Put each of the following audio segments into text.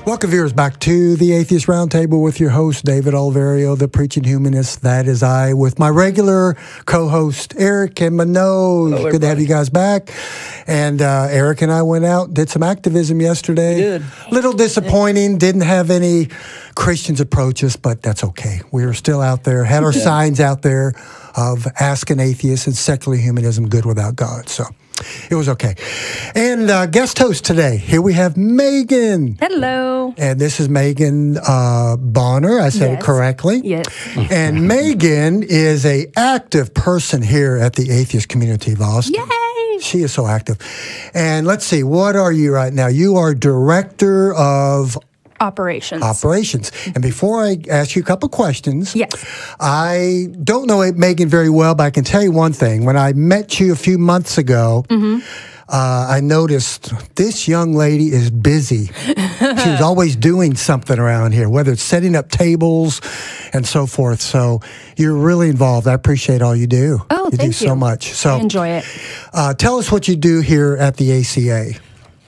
Welcome, viewers, back to the Atheist Roundtable with your host, David Oliverio, the Preaching Humanist. That is I, with my regular co-host, Eric and Manoj. Hello, good to have you guys back. And Eric and I went out, did some activism yesterday. We did. Little disappointing, didn't have any Christians approach us, but that's okay. We were still out there, had our signs out there of Ask an Atheist and Secular Humanism, Good Without God. So it was okay. And guest host today, here we have Megan. Hello. And this is Megan Bonner. I said it correctly. Yes. And Megan is a active person here at the Atheist Community of Austin. Yay! She is so active. And let's see, what are you right now? You are Director of Operations. And before I ask you a couple questions, Yes. I don't know Megan very well, but I can tell you one thing. When I met you a few months ago, I noticed this young lady is busy. She's always doing something around here, whether it's setting up tables and so forth. So you're really involved. I appreciate all you do. Oh, you do so much. So I enjoy it. Tell us what you do here at the ACA.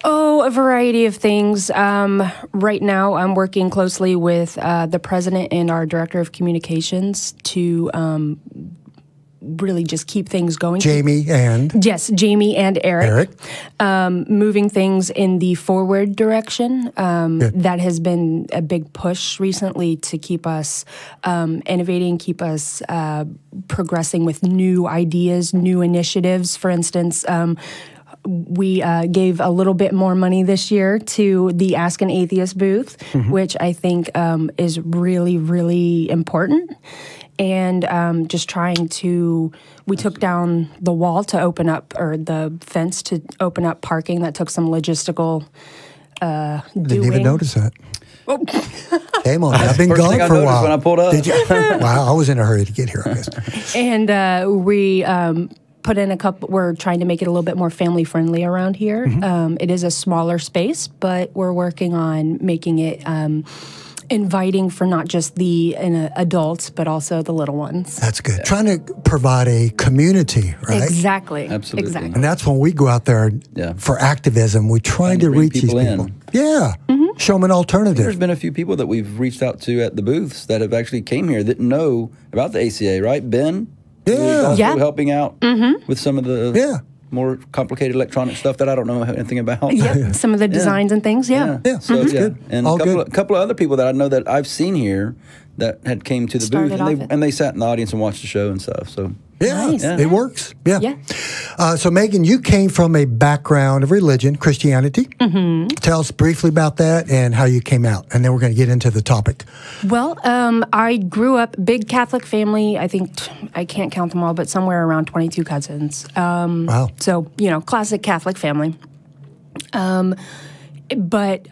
Oh, a variety of things. Right now, I'm working closely with the president and our director of communications to really just keep things going. Jamie and? Yes, Jamie and Eric. Moving things in the forward direction. That has been a big push recently to keep us innovating, keep us progressing with new ideas, new initiatives. For instance, we gave a little bit more money this year to the Ask an Atheist booth, which I think is really, really important. And just trying to, we took down the wall to open up, or the fence to open up parking. That took some logistical Didn't even notice that. Oh. Came on, I've been gone for a while. When I pulled up. Did you? Wow, I was in a hurry to get here, I guess. And we put in a couple, we're trying to make it a little bit more family friendly around here. It is a smaller space, but we're working on making it inviting for not just the adults, but also the little ones. That's good. Trying to provide a community, right? Exactly. Absolutely. Exactly. And that's when we go out there for activism. We're trying to reach these people. Yeah. Show them an alternative. There's been a few people that we've reached out to at the booths that have actually came here that didn't know about the ACA, right? Ben? Yeah. Also helping out with some of the more complicated electronic stuff that I don't know anything about. Some of the designs and things, So that's good. And a couple of other people that I know that I've seen here that had came to the booth and they sat in the audience and watched the show and stuff. So it works. So Megan, you came from a background of religion, Christianity. Tell us briefly about that and how you came out, and then we're going to get into the topic. Well, I grew up big Catholic family. I think I can't count them all, but somewhere around 22 cousins. Wow. So classic Catholic family. But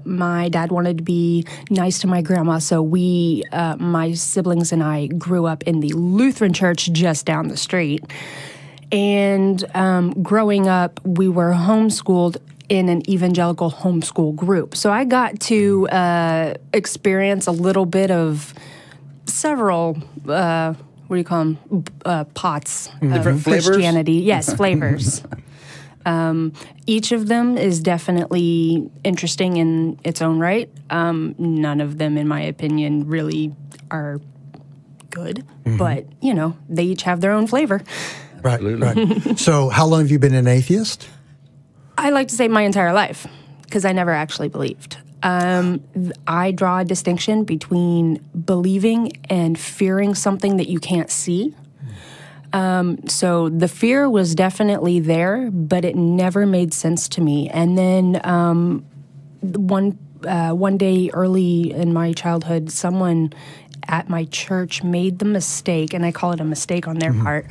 my dad wanted to be nice to my grandma, so we, my siblings and I, grew up in the Lutheran church just down the street. And growing up, we were homeschooled in an evangelical homeschool group. So I got to experience a little bit of several, what do you call them, pots Different of flavors? Christianity. Yes, flavors. Each of them is definitely interesting in its own right. None of them, in my opinion, really are good. But, they each have their own flavor. Right. So how long have you been an atheist? I like to say my entire life, because I never actually believed. I draw a distinction between believing and fearing something that you can't see. So the fear was definitely there, but it never made sense to me. And then one day early in my childhood, someone at my church made the mistake, and I call it a mistake on their part,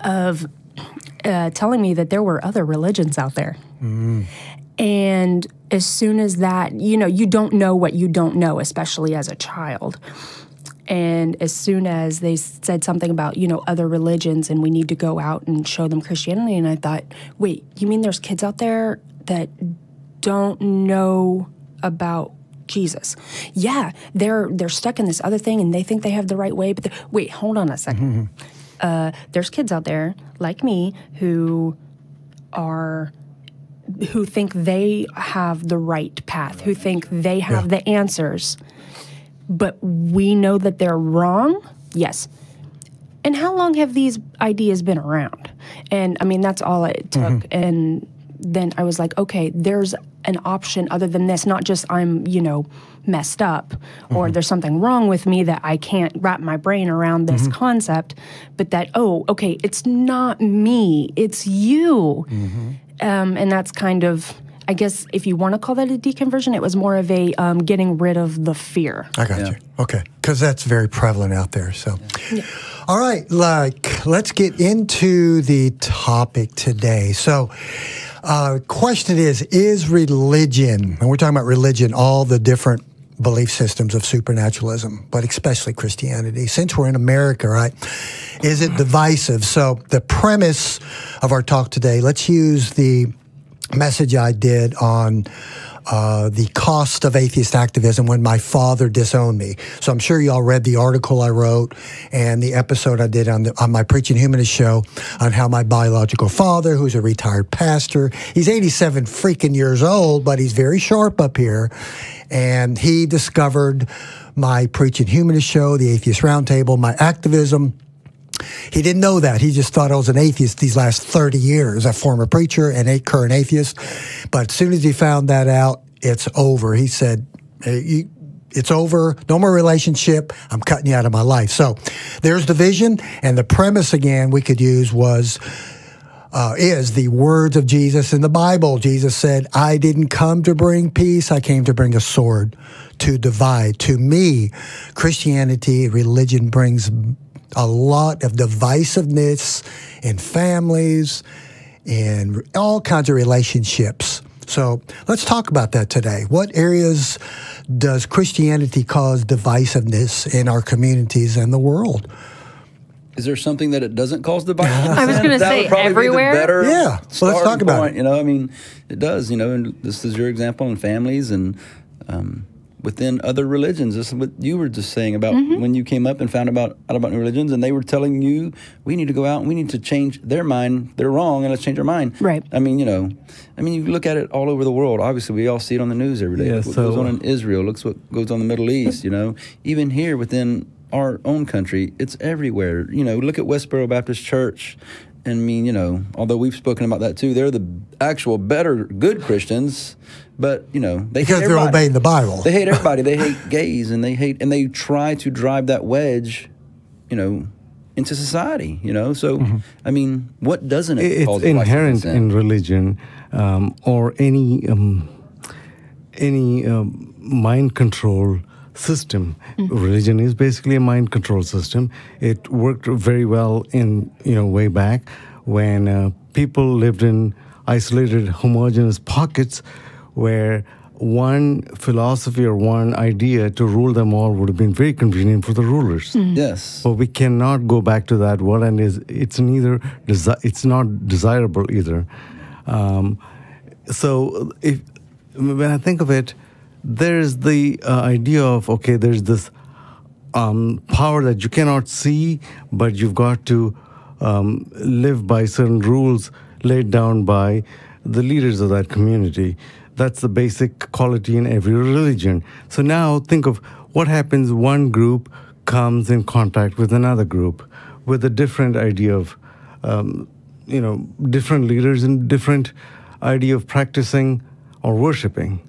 of telling me that there were other religions out there. And as soon as that, you don't know what you don't know, especially as a child. And as soon as they said something about, other religions and we need to go out and show them Christianity, and I thought, wait, you mean there's kids out there that don't know about Jesus? Yeah, they're stuck in this other thing and they think they have the right way, but wait, hold on a second. There's kids out there like me who are who think they have the right path, who think they have the answers, but we know that they're wrong? Yes. And how long have these ideas been around? And I mean, that's all it took. And then I was like, okay, there's an option other than this, not just I'm, messed up or there's something wrong with me that I can't wrap my brain around this concept, but that, oh, okay, it's not me, it's you. And that's kind of, I guess, if you want to call that a deconversion, it was more of a getting rid of the fear. I got you. Okay. Because that's very prevalent out there. So, all right, let's get into the topic today. So, question is religion, and we're talking about religion, all the different belief systems of supernaturalism, but especially Christianity. Since we're in America, right, is it divisive? So the premise of our talk today, let's use the message I did on the cost of atheist activism when my father disowned me. So I'm sure you all read the article I wrote and the episode I did on my Preaching Humanist show on how my biological father, who's a retired pastor, he's 87 freaking years old, but he's very sharp up here, and he discovered my Preaching Humanist show, the Atheist Roundtable, my activism. He didn't know that. He just thought I was an atheist these last 30 years, a former preacher and a current atheist. But as soon as he found that out, it's over. He said, hey, it's over. No more relationship. I'm cutting you out of my life. So there's division. And the premise, again, we could use is the words of Jesus in the Bible. Jesus said, I didn't come to bring peace. I came to bring a sword to divide. To me, Christianity, religion brings a lot of divisiveness in families, in all kinds of relationships. So let's talk about that today. What areas does Christianity cause divisiveness in our communities and the world? Is there something that it doesn't cause divisiveness? I was going to say everywhere. So let's talk about it. I mean, it does, and this is your example in families and within other religions. This is what you were just saying about when you came up and found out about new religions, and they were telling you, we need to go out and we need to change their mind. They're wrong, and let's change our mind. Right. I mean, you look at it all over the world. Obviously, we all see it on the news every day. Yeah, what goes on in Israel, looks what goes on in the Middle East, Even here within our own country, it's everywhere. Look at Westboro Baptist Church. And I mean, although we've spoken about that too, they're the actual better, good Christians, but because they're obeying the Bible. They hate everybody. They hate gays, and they try to drive that wedge, into society. So I mean, what doesn't it cause? It's inherent in religion, or any mind control system. Religion is basically a mind control system. It worked very well in way back when people lived in isolated homogeneous pockets where one philosophy or one idea to rule them all would have been very convenient for the rulers. Yes. But we cannot go back to that world, and it's not desirable either. So when I think of it, there's the idea of, okay, there's this power that you cannot see, but you've got to live by certain rules laid down by the leaders of that community. That's the basic quality in every religion. So now think of what happens. One group comes in contact with another group with a different idea of, different leaders and different idea of practicing or worshiping.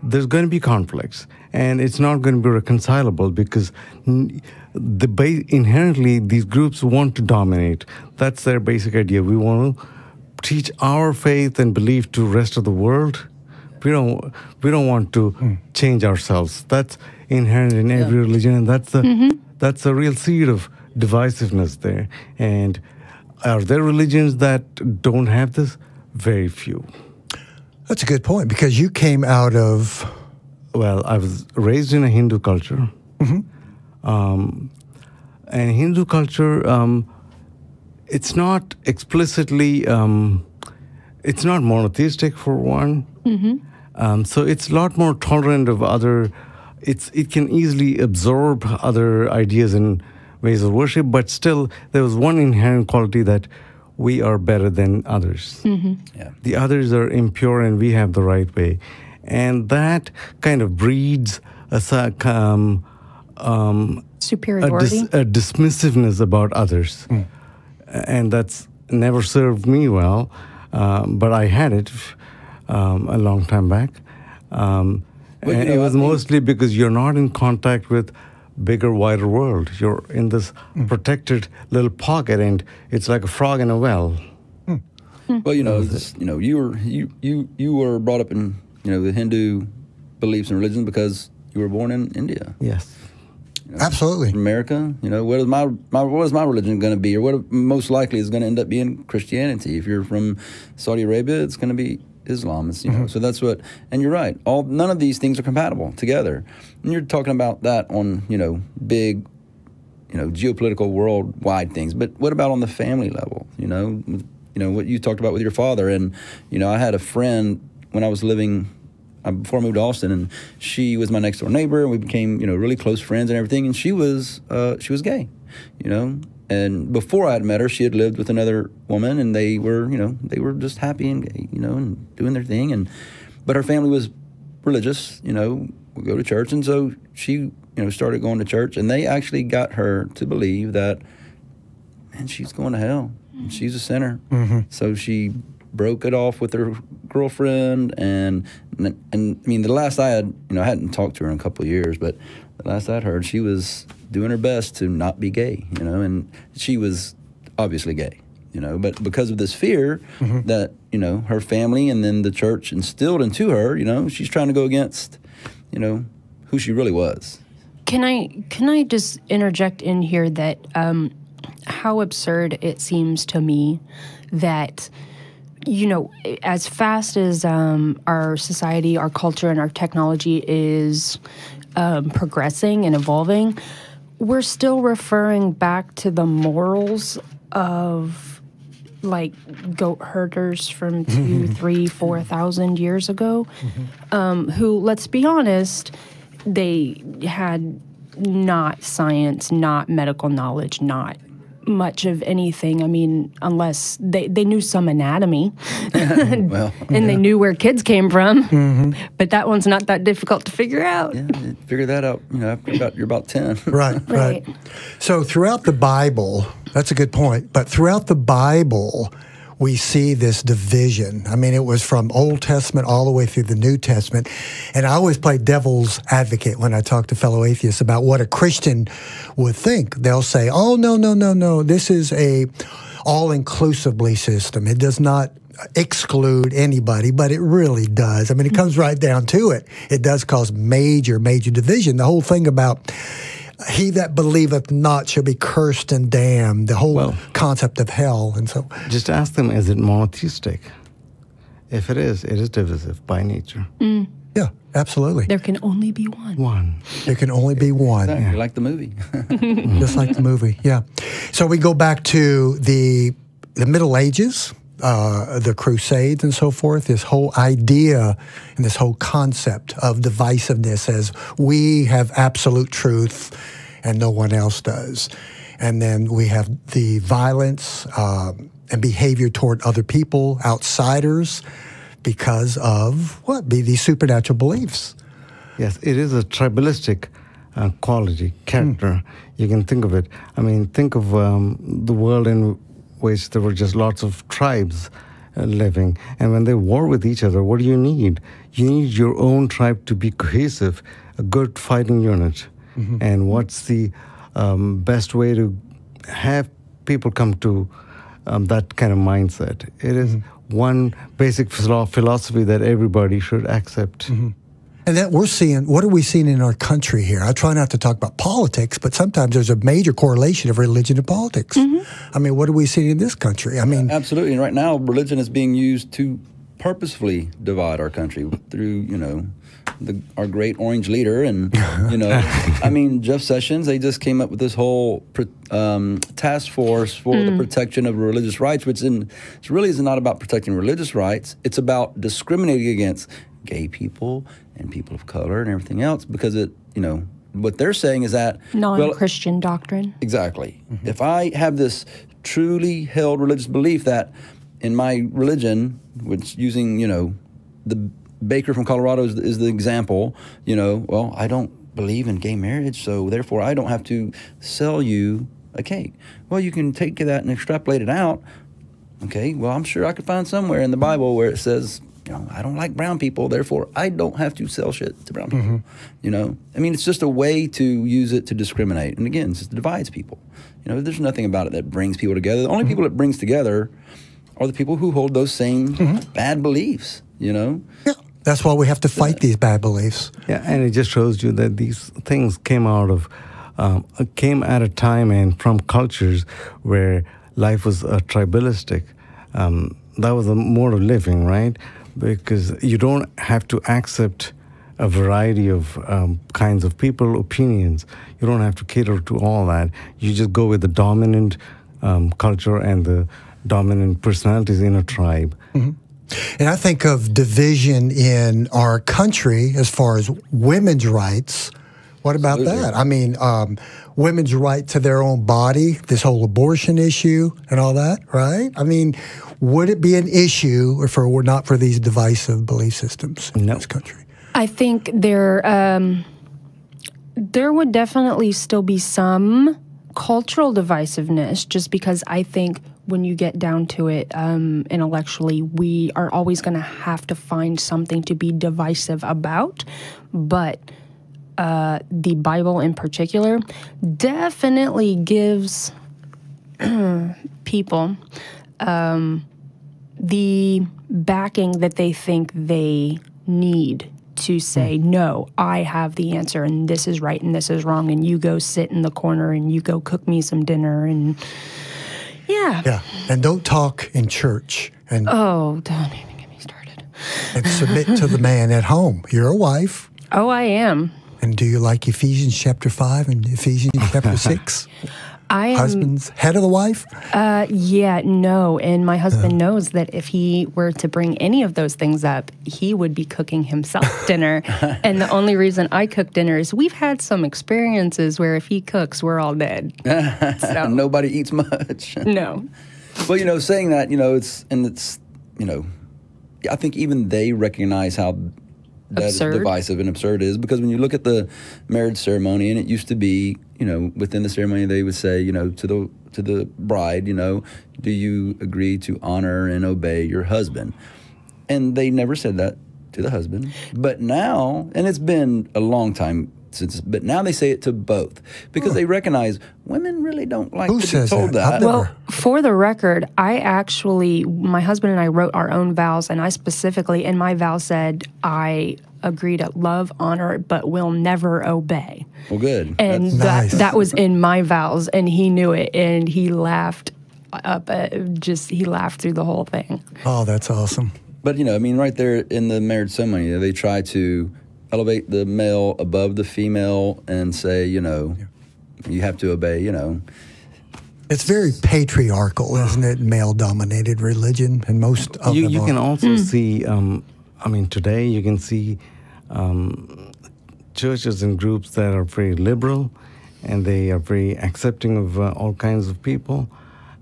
There's going to be conflicts, and it's not going to be reconcilable because inherently these groups want to dominate. That's their basic idea. We want to teach our faith and belief to the rest of the world. We don't want to change ourselves. That's inherent in every religion, and that's a real seed of divisiveness there. And are there religions that don't have this? Very few. That's a good point, because you came out of... Well, I was raised in a Hindu culture. And Hindu culture, it's not explicitly... it's not monotheistic, for one. So it's a lot more tolerant of other... It can easily absorb other ideas and ways of worship, but still, there was one inherent quality that we are better than others. Yeah. The others are impure and we have the right way. And that kind of breeds a superiority, a dismissiveness about others. And that's never served me well, but I had it a long time back. And it was mostly because you're not in contact with bigger, wider world. You're in this protected little pocket, and it's like a frog in a well. Well, you were brought up in the Hindu beliefs and religion because you were born in India. Yes. Absolutely. America, what is my religion going to be, or what most likely is going to end up being Christianity? If you're from Saudi Arabia, it's going to be Islam. It's, so that's what. And you're right. None of these things are compatible together. And you're talking about that on big, geopolitical worldwide things. But what about on the family level? What you talked about with your father. And I had a friend when I was living. Before I moved to Austin, and she was my next door neighbor, and we became, really close friends and everything. And she was gay, And before I had met her, she had lived with another woman, and they were just happy and gay, and doing their thing. But her family was religious, would go to church, and so she, started going to church, and they actually got her to believe that, man, she's going to hell, and she's a sinner. So she broke it off with her girlfriend, and I mean, the last I had, I hadn't talked to her in a couple of years, but the last I'd heard, she was doing her best to not be gay, and she was obviously gay, but because of this fear that, her family and then the church instilled into her, she's trying to go against, who she really was. Can I just interject in here that how absurd it seems to me that as fast as our society, our culture, and our technology is progressing and evolving, we're still referring back to the morals of like goat herders from 2,000, 3,000, 4,000 years ago, who, let's be honest, they had not science, not medical knowledge, not much of anything. I mean, unless they knew some anatomy and they knew where kids came from. But that one's not that difficult to figure out. Yeah, figure that out, after you're about 10. Right. So throughout the Bible, that's a good point, but throughout the Bible, we see this division. I mean, it was from Old Testament all the way through the New Testament. And I always play devil's advocate when I talk to fellow atheists about what a Christian would think. They'll say, oh, no, this is a all-inclusive belief system. It does not exclude anybody, but it really does. I mean, it comes right down to it. It does cause major, major division. The whole thing about he that believeth not shall be cursed and damned, the whole concept of hell. And so, just ask them, is it monotheistic? If it is divisive by nature. Yeah, absolutely. There can only be one. There can only be one. Exactly, like the movie. Just like the movie, yeah. So we go back to the Middle Ages, the Crusades and so forth, this whole idea and this whole concept of divisiveness as we have absolute truth and no one else does. And then we have the violence and behavior toward other people, outsiders, because of these supernatural beliefs. Yes, it is a tribalistic quality, character. You can think of it. I mean, think of the world in which there were just lots of tribes living. And when they war with each other, what do you need? You need your own tribe to be cohesive, a good fighting unit. And what's the best way to have people come to that kind of mindset? It is one basic philosophy that everybody should accept. And that we're seeing, what are we seeing in our country here? I try not to talk about politics, but sometimes there's a major correlation of religion and politics. I mean, what are we seeing in this country? I mean, absolutely. And right now, religion is being used to purposefully divide our country through, our great orange leader. And, I mean, Jeff Sessions, they just came up with this whole task force for the protection of religious rights, which really is not about protecting religious rights. It's about discriminating against gay people and people of color and everything else, because what they're saying is that non-Christian doctrine. Exactly. If I have this truly held religious belief that in my religion, which using, the baker from Colorado is the example, well, I don't believe in gay marriage, so therefore I don't have to sell you a cake. Well, you can take that and extrapolate it out. Okay, well, I'm sure I could find somewhere in the Bible where it says, I don't like brown people, therefore I don't have to sell shit to brown people. It's just a way to use it to discriminate. And again, it just divides people. There's nothing about it that brings people together. The only people it brings together are the people who hold those same bad beliefs, Yeah. That's why we have to fight these bad beliefs. Yeah, and it just shows you that these things came at a time and from cultures where life was tribalistic. That was a mode of living, right? Because you don't have to accept a variety of kinds of people, opinions. You don't have to cater to all that. You just go with the dominant culture and the dominant personalities in a tribe. And I think of division in our country as far as women's rights. What about that? I mean, women's right to their own body, this whole abortion issue and all that, right? I mean, would it be an issue if it were not for these divisive belief systems in this country? I think there would definitely still be some cultural divisiveness, just because I think when you get down to it intellectually, we are always going to have to find something to be divisive about. But the Bible in particular definitely gives people the backing that they think they need to say, no, I have the answer, and this is right and this is wrong, and you go sit in the corner and you go cook me some dinner, and yeah, and don't talk in church, and don't even get me started, and submit to the man at home. You're a wife. Oh, I am. And do you like Ephesians chapter 5 and Ephesians chapter 6? I am husband's head of the wife? No. And my husband knows that if he were to bring any of those things up, he would be cooking himself dinner. And the only reason I cook dinner is we've had some experiences where if he cooks, we're all dead. So. Nobody eats much. No. Well, saying that, I think even they recognize how that absurd. Is divisive and absurd is, because when you look at the marriage ceremony, and it used to be, within the ceremony they would say, to the bride, do you agree to honor and obey your husband? And they never said that to the husband. But now, and it's been a long time since, but now they say it to both, because they recognize women really don't like to be told that. Well, for the record, my husband and I wrote our own vows, and I specifically, in my vow said, I agree to love, honor, but will never obey. Well, good. And that was in my vows, and he knew it, and he laughed he laughed through the whole thing. Oh, that's awesome. But, right there in the marriage ceremony, they try to elevate the male above the female and say, you have to obey, It's very patriarchal, isn't it? Male-dominated religion, and most of them You can also see, today you can see churches and groups that are very liberal, and they are very accepting of all kinds of people.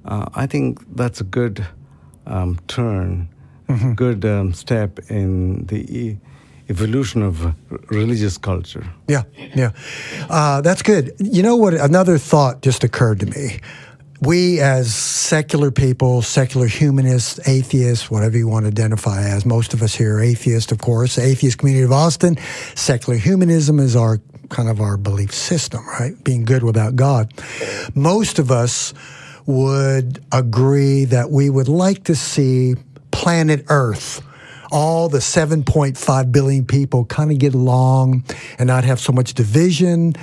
I think that's a good turn, good step in the evolution of religious culture. Yeah. That's good. You know what? Another thought just occurred to me. We as secular people, secular humanists, atheists, whatever you want to identify as, most of us here are atheists, of course. The atheist community of Austin, secular humanism is our belief system, right? Being good without God. Most of us would agree that we would like to see planet Earth, all the 7.5 billion people, kind of get along and not have so much division.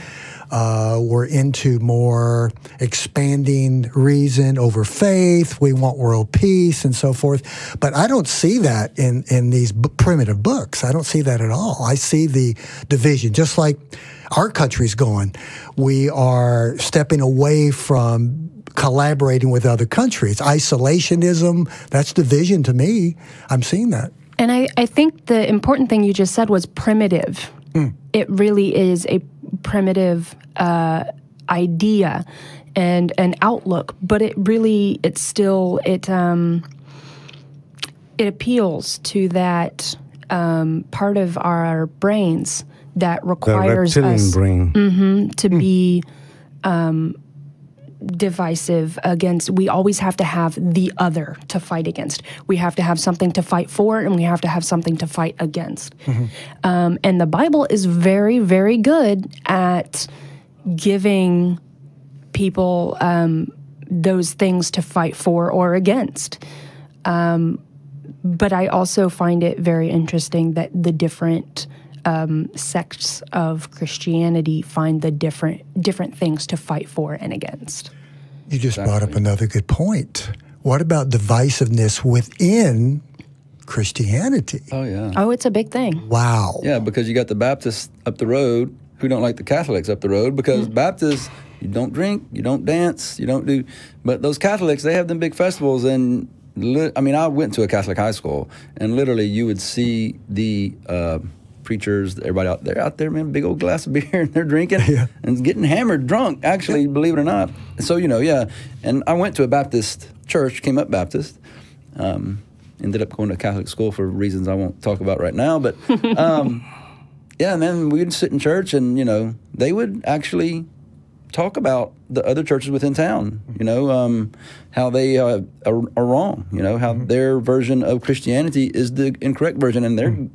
We're into more expanding reason over faith. We want world peace and so forth. But I don't see that in these primitive books. I don't see that at all. I see the division, just like our country's going. We are stepping away from collaborating with other countries. Isolationism, that's division to me. I'm seeing that. And I think the important thing you just said was primitive. It really is a primitive idea. and an outlook, but it appeals to that part of our brains that requires us brain. To be divisive against. We always have to have the other to fight against. We have to have something to fight for, and we have to have something to fight against. And the Bible is very, very good at giving people those things to fight for or against. But I also find it very interesting that the different sects of Christianity find the different things to fight for and against. You just brought up another good point. What about divisiveness within Christianity? Oh, yeah. Oh, it's a big thing. Wow. Yeah, because you got the Baptists up the road who don't like the Catholics up the road, because Baptists, you don't drink, you don't dance, you don't do... But those Catholics, they have them big festivals, and... I mean, I went to a Catholic high school, and literally you would see the preachers, everybody out there, man, big old glass of beer, and they're drinking and getting hammered, drunk, actually, believe it or not. So, and I went to a Baptist church, came up Baptist, ended up going to Catholic school for reasons I won't talk about right now, but, and then we'd sit in church, and, they would actually talk about the other churches within town, how they are wrong, how their version of Christianity is the incorrect version, and they're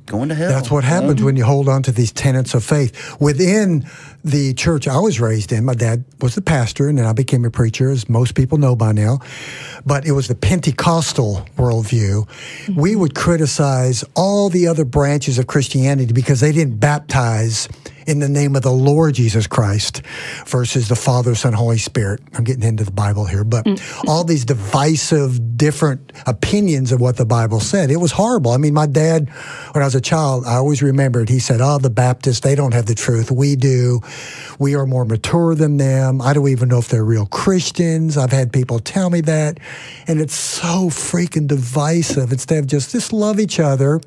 going to hell. That's what happens when you hold on to these tenets of faith. Within the church I was raised in, my dad was the pastor, and then I became a preacher, as most people know by now. But it was the Pentecostal worldview. We would criticize all the other branches of Christianity because they didn't baptize in the name of the Lord Jesus Christ versus the Father, Son, Holy Spirit. I'm getting into the Bible here, but all these divisive, different opinions of what the Bible said. It was horrible. I mean, my dad, when I was a child, I always remembered, he said, the Baptists, they don't have the truth. We do. We are more mature than them. I don't even know if they're real Christians. I've had people tell me that. And it's so freaking divisive instead of just love each other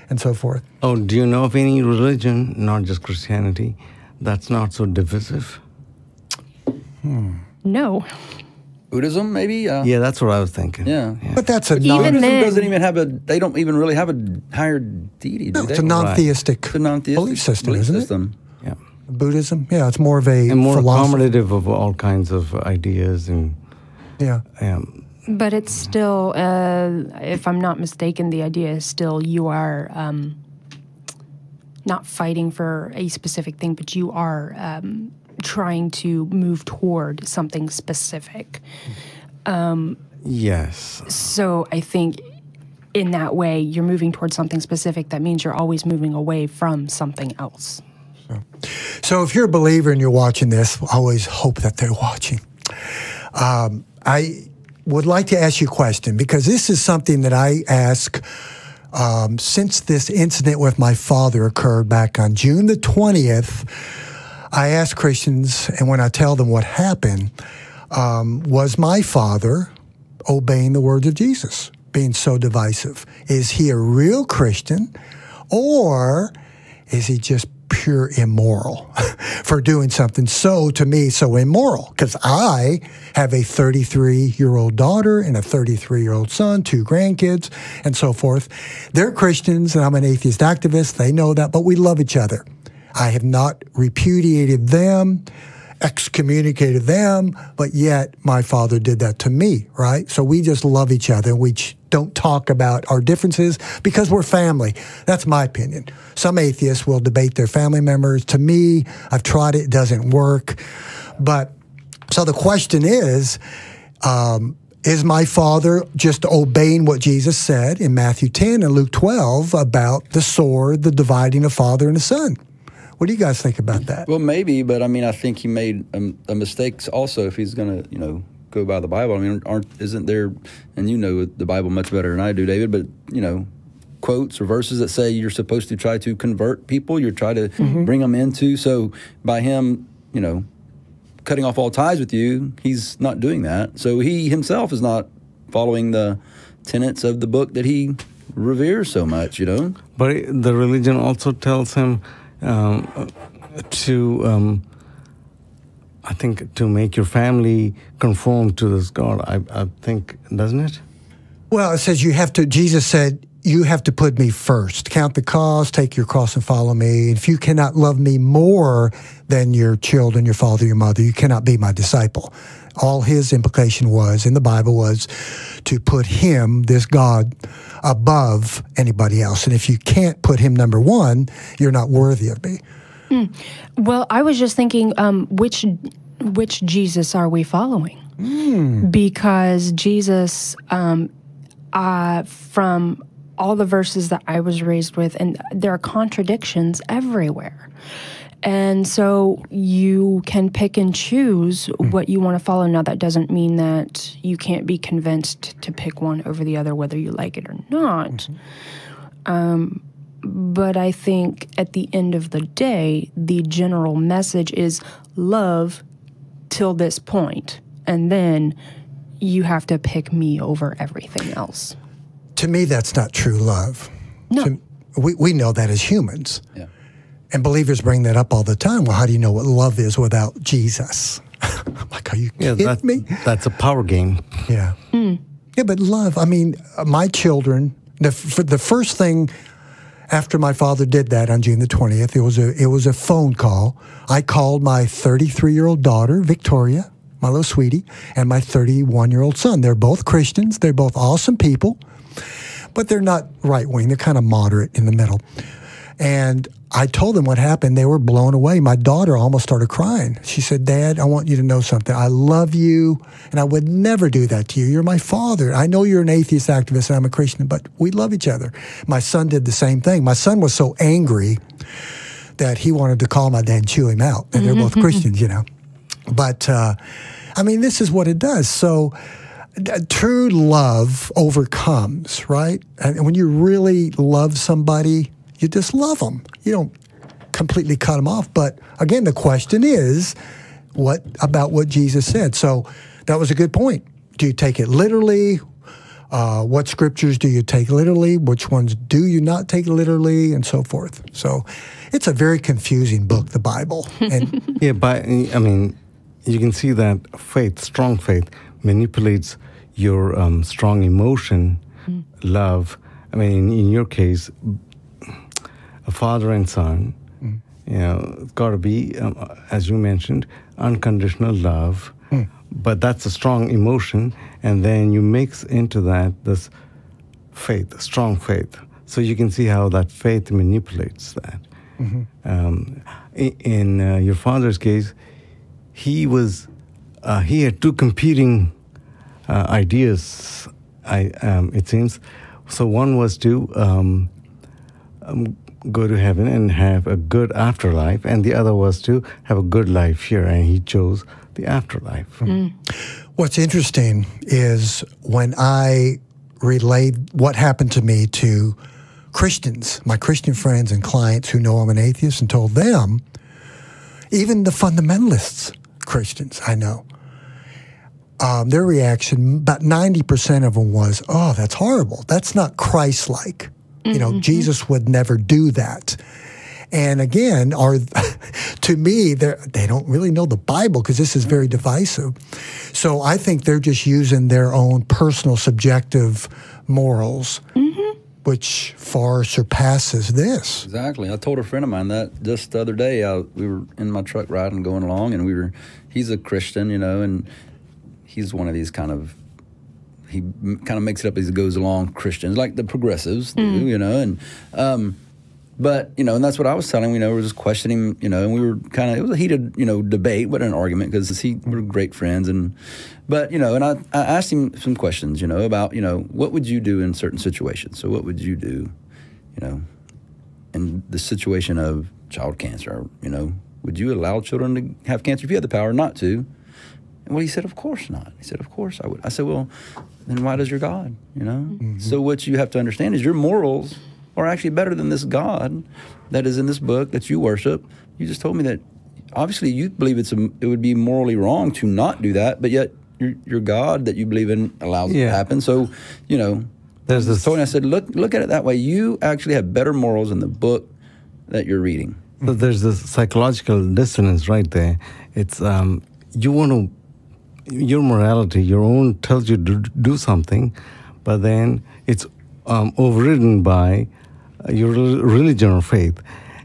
and so forth. Oh, do you know of any religion, not just Christianity, that's not so divisive? No. Buddhism, maybe? Yeah, that's what I was thinking. Yeah. But that's a Even Buddhism then- doesn't even have they don't even really have a higher deity, do they? it's a non-theistic It's a non-theistic belief system, isn't system. Yeah. it? Buddhism? Yeah, it's more of a And more philosophy. accommodative of all kinds of ideas and... Yeah. But it's still, if I'm not mistaken, the idea is still you are not fighting for a specific thing, but you are trying to move toward something specific. Yes. So I think in that way, you're moving towards something specific. That means you're always moving away from something else. So if you're a believer and you're watching this, I always hope that they're watching. I would like to ask you a question, because this is something that I ask since this incident with my father occurred back on June the 20th. I ask Christians, and when I tell them what happened, was my father obeying the words of Jesus, being so divisive? Is he a real Christian, or is he just pure immoral for doing something so immoral? Because I have a 33-year-old daughter and a 33-year-old son, 2 grandkids, and so forth. They're Christians, and I'm an atheist activist. They know that, but we love each other. I have not repudiated them, excommunicated them, but yet my father did that to me, right? So we just love each other. We don't talk about our differences because we're family. That's my opinion. Some atheists will debate their family members. To me, I've tried it doesn't work. But so the question is my father just obeying what Jesus said in Matthew 10 and Luke 12 about the sword, the dividing of father and the son? What do you guys think about that? Well, maybe, but I mean, I think he made a mistake also if he's going to, go by the Bible. I mean, isn't there, and you know the Bible much better than I do, David, but, quotes or verses that say you're supposed to try to convert people, you're trying to bring them into, so by him, cutting off all ties with you, he's not doing that. So he himself is not following the tenets of the book that he reveres so much, But the religion also tells him to I think to make your family conform to this God, I think, doesn't it? Well, it says Jesus said, you have to put me first. Count the cost, take your cross and follow me. If you cannot love me more than your children, your father, your mother, you cannot be my disciple. All his implication was, in the Bible, was to put him, this God, above anybody else. And if you can't put him number one, you're not worthy of me. Well, I was just thinking, which Jesus are we following? Because Jesus, from all the verses that I was raised with, and there are contradictions everywhere. And so you can pick and choose what you want to follow. Now, that doesn't mean that you can't be convinced to pick one over the other, whether you like it or not. But I think at the end of the day, the general message is love till this point, and then you have to pick me over everything else. To me, that's not true love. No. We know that as humans. Yeah. And believers bring that up all the time. Well, how do you know what love is without Jesus? I'm like, are you kidding me? That's a power game. Yeah. Yeah, but love, I mean, my children, the first thing after my father did that on June the 20th, it was a phone call. I called my 33-year-old daughter, Victoria, my little sweetie, and my 31-year-old son. They're both Christians. They're both awesome people, but they're not right-wing. They're kind of moderate in the middle. And I told them what happened. They were blown away. My daughter almost started crying. She said, Dad, I want you to know something. I love you, and I would never do that to you. You're my father. I know you're an atheist activist, and I'm a Christian, but we love each other. My son did the same thing. My son was so angry that he wanted to call my dad and chew him out. And they're both Christians, you know. But, I mean, this is what it does. So true love overcomes, right? And when you really love somebody, you just love them. You don't completely cut them off. But again, the question is, what about what Jesus said? So that was a good point. Do you take it literally? What scriptures do you take literally? Which ones do you not take literally? And so forth. So it's a very confusing book, the Bible. And Yeah, I mean, you can see that faith, strong faith, manipulates your strong emotion, love. I mean, in your case, a father and son, you know, it's got to be, as you mentioned, unconditional love. But that's a strong emotion, and then you mix into that this faith, strong faith. So you can see how that faith manipulates that. In your father's case, he had two competing ideas. It seems. So one was to go to heaven and have a good afterlife, and the other was to have a good life here, and he chose the afterlife. What's interesting is when I relayed what happened to me to Christians, my Christian friends and clients who know I'm an atheist, and told them, even the fundamentalists, Christians I know, their reaction, about 90% of them was, oh, that's horrible. That's not Christ-like. You know, Jesus would never do that. And again, to me, they don't really know the Bible because this is very divisive. So I think they're just using their own personal subjective morals, which far surpasses this. Exactly. I told a friend of mine that just the other day. We were in my truck riding, going along, and he's a Christian, you know, and he's one of these he kind of makes it up as he goes along, Christians, like the progressives do, you know, and but, you know, and that's what I was telling him, you know, we were just questioning him, you know, and we were it was a heated, you know, debate, but an argument, because we're great friends, but, you know, and I asked him some questions, you know, about, you know, what would you do in certain situations? So what would you do, you know, in the situation of child cancer, you know, would you allow children to have cancer if you had the power not to? And well, he said, of course not. He said, of course I would. I said, well, then why does your God, you know? So what you have to understand is your morals are actually better than this God that is in this book that you worship. You just told me that obviously you believe it would be morally wrong to not do that, but yet your God that you believe in allows it to happen. So, you know, there's this. I said, look at it that way. You actually have better morals in the book that you're reading. So there's this psychological dissonance right there. It's you want to, your morality, your own tells you to do something, but then it's overridden by your religion or faith.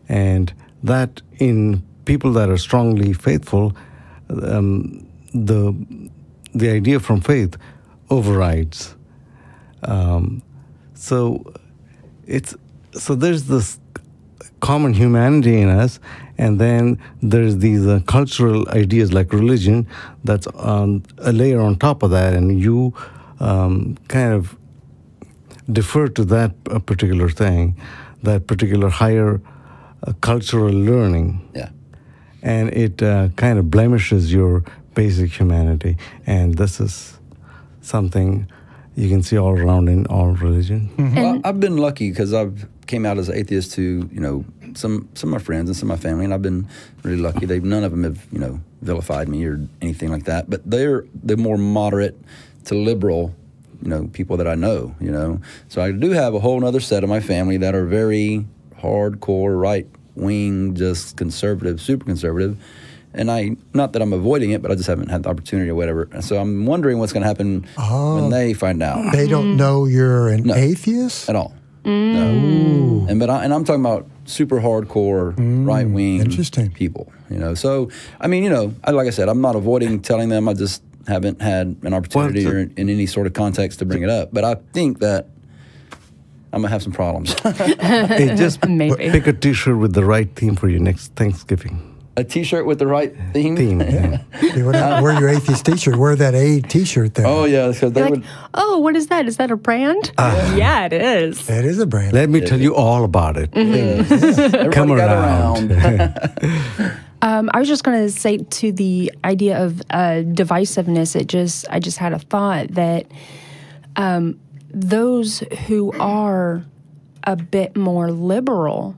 And that in people that are strongly faithful, the idea from faith overrides. So there's this common humanity in us, and then there's these cultural ideas like religion that's a layer on top of that, and you kind of defer to that particular thing, that particular higher cultural learning. Yeah. And it kind of blemishes your basic humanity. And this is something you can see all around in all religion. Well, I've been lucky because I've came out as an atheist to, some of my friends and some of my family, and I've been really lucky. None of them have, vilified me or anything like that. But they're the more moderate to liberal, people that I know, So I do have a whole other set of my family that are very hardcore, right-wing, just conservative, super conservative. And not that I'm avoiding it, but I just haven't had the opportunity or whatever. So I'm wondering what's going to happen when they find out. They don't know you're an atheist? At all. No. And I'm talking about super hardcore right-wing people. So like I said, I'm not avoiding telling them. I just haven't had an opportunity or in any sort of context to bring it up. But I think that I'm gonna have some problems. Hey, just pick a T-shirt with the right theme for your next Thanksgiving. A T-shirt with the right theme? Yeah. Wear your atheist T-shirt. Wear that A T-shirt there. Oh, yeah. So they would. Oh, what is that? Is that a brand? Yeah, it is. It is a brand. Let me tell you all about it. Come around. I was just going to say to the idea of divisiveness, I just had a thought that those who are a bit more liberal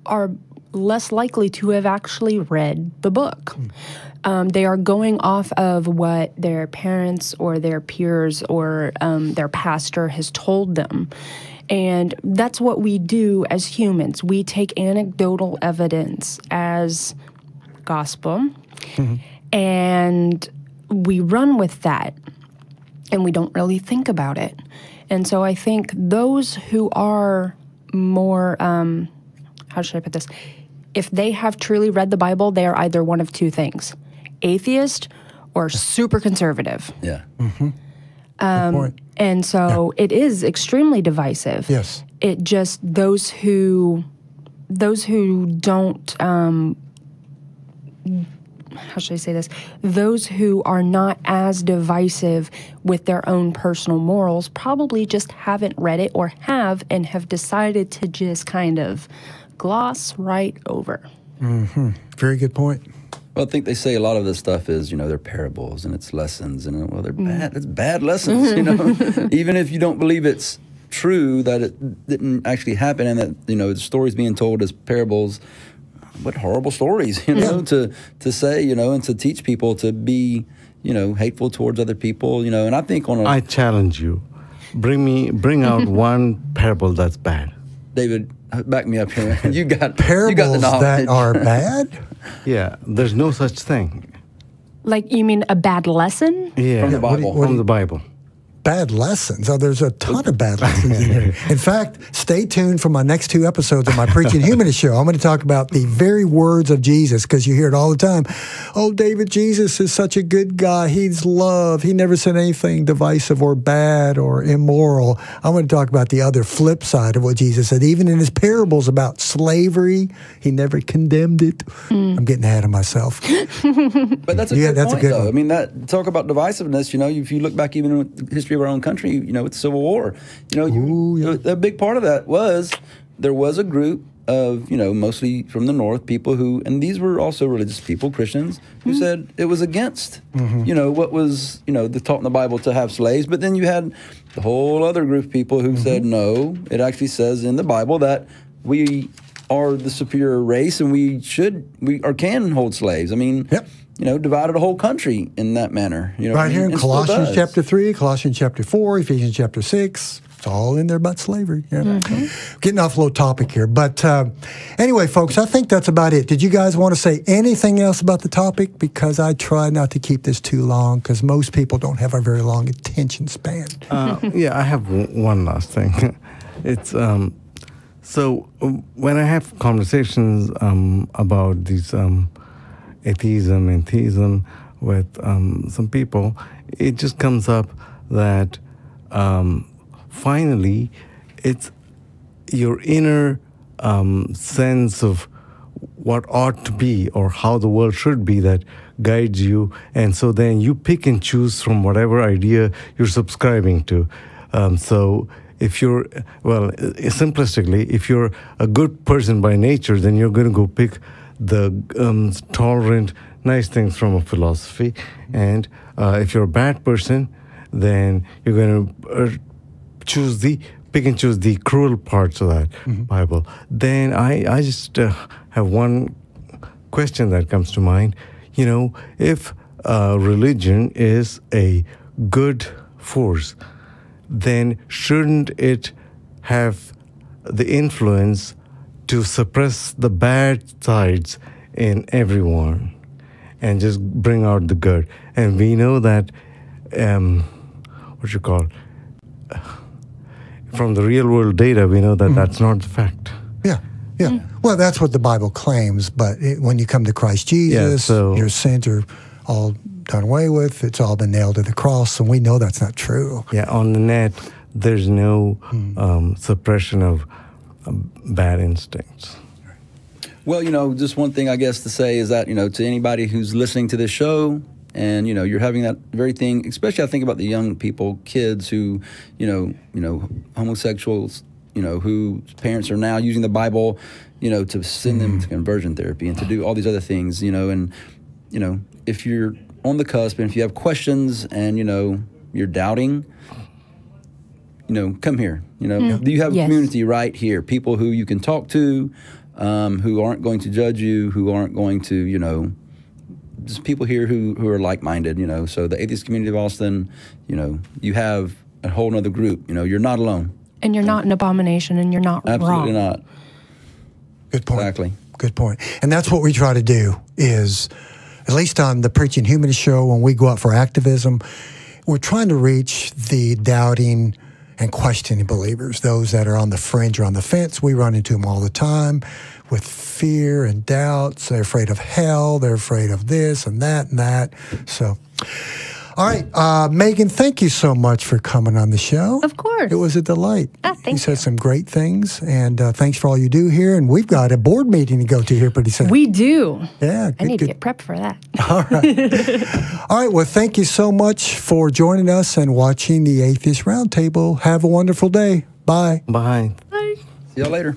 are less likely to have actually read the book. They are going off of what their parents or their peers or their pastor has told them. And that's what we do as humans. We take anecdotal evidence as gospel, and we run with that, and we don't really think about it. And so I think those who are more, how should I put this? If they have truly read the Bible, they are either one of two things: atheist or super conservative. Yeah. And so it is extremely divisive. Yes. It just those who don't how should I say this? Those who are not as divisive with their own personal morals probably just haven't read it, or have decided to just kind of gloss right over. Very good point. Well, I think they say a lot of this stuff is, they're parables and it's lessons, and they're bad. It's bad lessons, Even if you don't believe it's true, that it didn't actually happen, and that, the stories being told as parables, what horrible stories, to say, and to teach people to be, hateful towards other people, and I think I challenge you. Bring out one parable that's bad. David, back me up here. You got parables the knowledge. that are bad? Yeah, there's no such thing. Like, you mean a bad lesson? Yeah, from the Bible. From the Bible. Bad lessons. Oh, there's a ton of bad lessons in here. In fact, stay tuned for my next 2 episodes of my Preaching Humanist show. I'm going to talk about the very words of Jesus, because you hear it all the time. Oh, David, Jesus is such a good guy. He's love. He never said anything divisive or bad or immoral. I'm going to talk about the other flip side of what Jesus said. Even in his parables about slavery, he never condemned it. I'm getting ahead of myself. But that's a good point, though. I mean, talk about divisiveness, if you look back even in history of our own country, with Civil War, a big part of that was there was a group of, mostly from the North, people who, and these were also religious people, Christians, who said it was against, what was, taught in the Bible to have slaves. But then you had the whole other group of people who said, no, it actually says in the Bible that we are the superior race and we can hold slaves. I mean, divided a whole country in that manner. Right here in Colossians chapter 3, Colossians chapter 4, Ephesians chapter 6. It's all in there about slavery. Yeah. Getting off a little topic here. But anyway, folks, I think that's about it. Did you guys want to say anything else about the topic? Because I try not to keep this too long because most people don't have a very long attention span. Yeah, I have one last thing. It's so when I have conversations about these atheism and theism with some people, it just comes up that finally it's your inner sense of what ought to be or how the world should be that guides you, and so then you pick and choose from whatever idea you're subscribing to. So if you're, well, simplistically, if you're a good person by nature, then you're going to go pick the tolerant, nice things from a philosophy. And if you're a bad person, then you're going to pick and choose the cruel parts of that Bible. Then I just have one question that comes to mind. You know, if religion is a good force, then shouldn't it have the influence to suppress the bad sides in everyone and just bring out the good? And we know that, from the real world data, we know that that's not the fact. Yeah. Well, that's what the Bible claims, but when you come to Christ Jesus, your sins are all done away with. It's all been nailed to the cross, and we know that's not true. Yeah, on the net, there's no suppression of bad instincts. Well, just one thing I guess to say is that, to anybody who's listening to this show and, you're having that very thing, especially I think about the young people, kids who, homosexuals, whose parents are now using the Bible, to send them to conversion therapy and to do all these other things, and, if you're on the cusp and if you have questions and, you're doubting, come here. You have a community right here, people who you can talk to, who aren't going to judge you, who aren't going to, just people here who are like-minded, So the atheist community of Austin, you have a whole other group. You're not alone. And you're not an abomination, and you're not Absolutely wrong. not. Good point. Exactly. Good point. And that's what we try to do is, at least on the Preaching Humanist show, when we go out for activism, we're trying to reach the doubting and questioning believers, those that are on the fringe or on the fence. We run into them all the time with fear and doubts. They're afraid of hell. They're afraid of this and that and that. So, all right, Megan, thank you so much for coming on the show. Of course. It was a delight. Thank you. You said some great things, and thanks for all you do here. And we've got a board meeting to go to here pretty soon. We do. Yeah. I need to get prepped for that. All right. All right. Well, thank you so much for joining us and watching the Atheist Roundtable. Have a wonderful day. Bye. Bye. Bye. See y'all later.